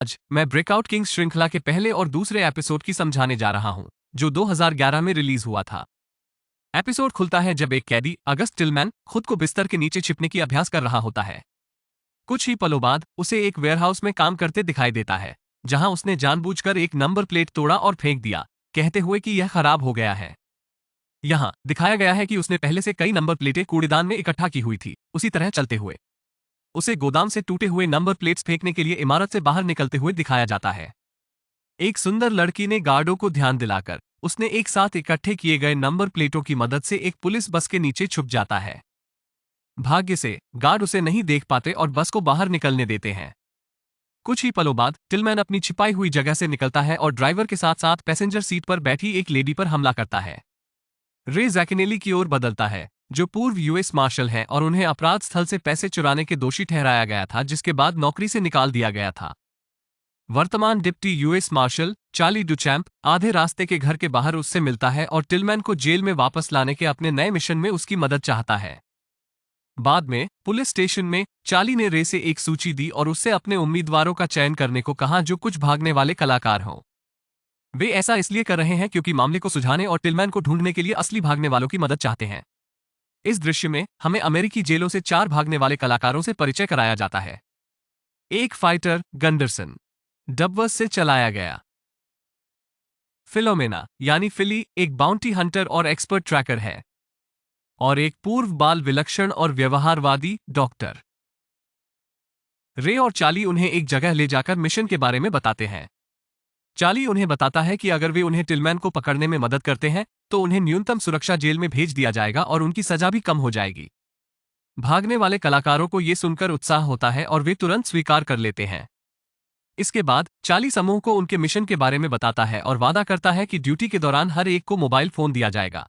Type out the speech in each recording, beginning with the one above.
आज मैं breakout Kings श्रृंखला के पहले और दूसरे एपिसोड की समझाने जा रहा हूं, जो 2011 में रिलीज हुआ था। एपिसोड खुलता है जब एक कैदी अगस्त टिलमैन खुद को बिस्तर के नीचे छिपने की अभ्यास कर रहा होता है। कुछ ही पलों बाद उसे एक वेयरहाउस में काम करते दिखाई देता है, जहां उसने जानबूझकर एक नंबर प्लेट तोड़ा और फेंक दिया, कहते हुए कि यह खराब हो गया है। यहां दिखाया गया है कि उसने पहले से कई नंबर प्लेटें कूड़ेदान में इकट्ठा की हुई थी। उसी तरह चलते हुए उसे गोदाम से टूटे हुए नंबर प्लेट्स फेंकने के लिए इमारत से बाहर निकलते हुए दिखाया जाता है। एक सुंदर लड़की ने गार्डों को ध्यान दिलाकर उसने एक साथ इकट्ठे किए गए नंबर प्लेटों की मदद से एक पुलिस बस के नीचे छुप जाता है। भाग्य से गार्ड उसे नहीं देख पाते और बस को बाहर निकलने देते हैं। कुछ ही पलों बाद टिलमैन अपनी छिपाई हुई जगह से निकलता है और ड्राइवर के साथ साथ पैसेंजर सीट पर बैठी एक लेडी पर हमला करता है। रे जैकिनेली की ओर बदलता है, जो पूर्व यूएस मार्शल हैं और उन्हें अपराध स्थल से पैसे चुराने के दोषी ठहराया गया था, जिसके बाद नौकरी से निकाल दिया गया था। वर्तमान deputy US marshal Charlie Duchamp आधे रास्ते के घर के बाहर उससे मिलता है और टिलमैन को जेल में वापस लाने के अपने नए मिशन में उसकी मदद चाहता है। बाद में पुलिस स्टेशन में चार्ली ने रे से एक सूची दी और उससे अपने उम्मीदवारों का चयन करने को कहा जो कुछ भागने वाले कलाकार हों। वे ऐसा इसलिए कर रहे हैं क्योंकि मामले को सुलझाने और टिलमैन को ढूंढने के लिए असली भागने वालों की मदद चाहते हैं। इस दृश्य में हमें अमेरिकी जेलों से 4 भागने वाले कलाकारों से परिचय कराया जाता है। एक फाइटर गंडरसन डबवर्स से चलाया गया। फिलोमेना यानी फिली एक बाउंटी हंटर और एक्सपर्ट ट्रैकर है। और एक पूर्व बाल विलक्षण और व्यवहारवादी डॉक्टर। रे और चार्ली उन्हें एक जगह ले जाकर मिशन के बारे में बताते हैं। चार्ली उन्हें बताता है कि अगर वे उन्हें टिलमैन को पकड़ने में मदद करते हैं तो उन्हें न्यूनतम सुरक्षा जेल में भेज दिया जाएगा और उनकी सजा भी कम हो जाएगी। भागने वाले कलाकारों को यह सुनकर उत्साह होता है और वे तुरंत स्वीकार कर लेते हैं। इसके बाद चार्ली समूह को उनके मिशन के बारे में बताता है और वादा करता है कि ड्यूटी के दौरान हर एक को मोबाइल फोन दिया जाएगा।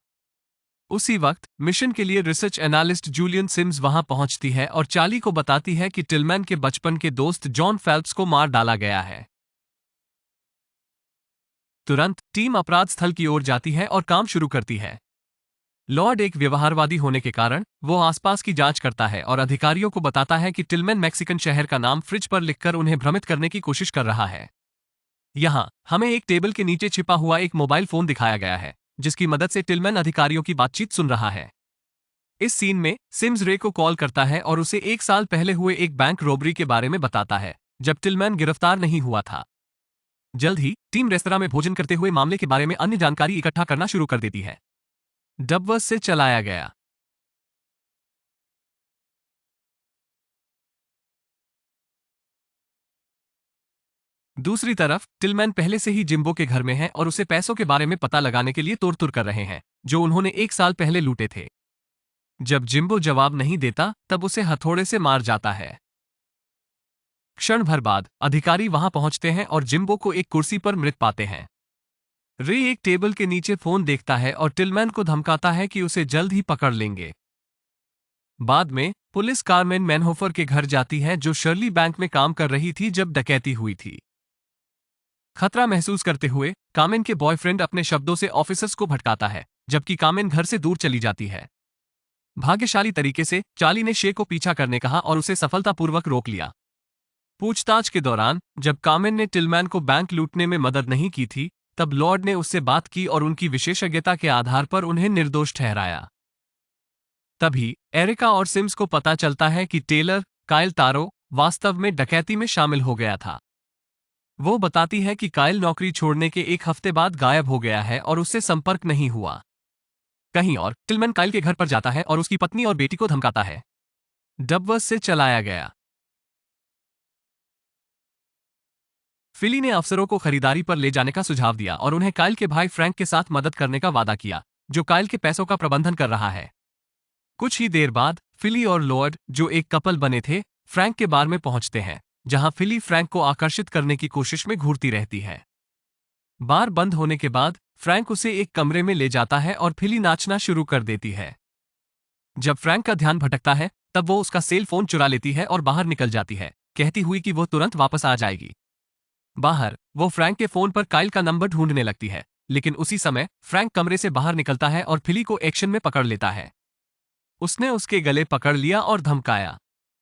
उसी वक्त मिशन के लिए रिसर्च एनालिस्ट जूलियन सिम्स वहां पहुंचती है और चार्ली को बताती है कि टिलमैन के बचपन के दोस्त जॉन फेल्प्स को मार डाला गया है। तुरंत टीम अपराध स्थल की ओर जाती है और काम शुरू करती है। लॉर्ड एक व्यवहारवादी होने के कारण वो आसपास की जांच करता है और अधिकारियों को बताता है कि टिलमैन मैक्सिकन शहर का नाम फ्रिज पर लिखकर उन्हें भ्रमित करने की कोशिश कर रहा है। यहाँ हमें एक टेबल के नीचे छिपा हुआ एक मोबाइल फोन दिखाया गया है, जिसकी मदद से टिलमैन अधिकारियों की बातचीत सुन रहा है। इस सीन में सिम्स रे को कॉल करता है और उसे 1 साल पहले हुए एक बैंक रॉबरी के बारे में बताता है, जब टिलमैन गिरफ्तार नहीं हुआ था। जल्द ही टीम रेस्तरां में भोजन करते हुए मामले के बारे में अन्य जानकारी इकट्ठा करना शुरू कर देती है। डबवर्स से चलाया गया। दूसरी तरफ टिलमैन पहले से ही जिम्बो के घर में है और उसे पैसों के बारे में पता लगाने के लिए तोड़-तुड़ कर रहे हैं, जो उन्होंने 1 साल पहले लूटे थे। जब जिम्बो जवाब नहीं देता, तब उसे हथौड़े से मार जाता है। क्षण भर बाद अधिकारी वहां पहुंचते हैं और जिम्बो को एक कुर्सी पर मृत पाते हैं। रे एक टेबल के नीचे फोन देखता है और टिलमैन को धमकाता है कि उसे जल्द ही पकड़ लेंगे। बाद में पुलिस कारमेन मैनहोफर के घर जाती है, जो शर्ली बैंक में काम कर रही थी जब डकैती हुई थी। खतरा महसूस करते हुए कामेन के बॉयफ्रेंड अपने शब्दों से ऑफिसर्स को भटकाता है, जबकि कामेन घर से दूर चली जाती है। भाग्यशाली तरीके से चार्ली ने शे को पीछा करने कहा और उसे सफलतापूर्वक रोक लिया। पूछताछ के दौरान जब कामेन ने टिलमैन को बैंक लूटने में मदद नहीं की थी, तब लॉर्ड ने उससे बात की और उनकी विशेषज्ञता के आधार पर उन्हें निर्दोष ठहराया। तभी एरिका और सिम्स को पता चलता है कि टेलर काइल तारो वास्तव में डकैती में शामिल हो गया था। वो बताती है कि काइल नौकरी छोड़ने के 1 हफ्ते बाद गायब हो गया है और उससे संपर्क नहीं हुआ। कहीं और टिलमैन काइल के घर पर जाता है और उसकी पत्नी और बेटी को धमकाता है। डबवर्स से चलाया गया। फिली ने अफसरों को खरीदारी पर ले जाने का सुझाव दिया और उन्हें काइल के भाई फ्रैंक के साथ मदद करने का वादा किया, जो काइल के पैसों का प्रबंधन कर रहा है। कुछ ही देर बाद फिली और लॉर्ड, जो एक कपल बने थे, फ्रैंक के बार में पहुंचते हैं, जहां फिली फ्रैंक को आकर्षित करने की कोशिश में घूरती रहती है। बार बंद होने के बाद फ्रैंक उसे एक कमरे में ले जाता है और फिली नाचना शुरू कर देती है। जब फ्रैंक का ध्यान भटकता है, तब वो उसका सेल फोन चुरा लेती है और बाहर निकल जाती है, कहती हुई कि वो तुरंत वापस आ जाएगी। बाहर वो फ्रैंक के फोन पर काइल का नंबर ढूंढने लगती है, लेकिन उसी समय फ्रैंक कमरे से बाहर निकलता है और फिली को एक्शन में पकड़ लेता है। उसने उसके गले पकड़ लिया और धमकाया।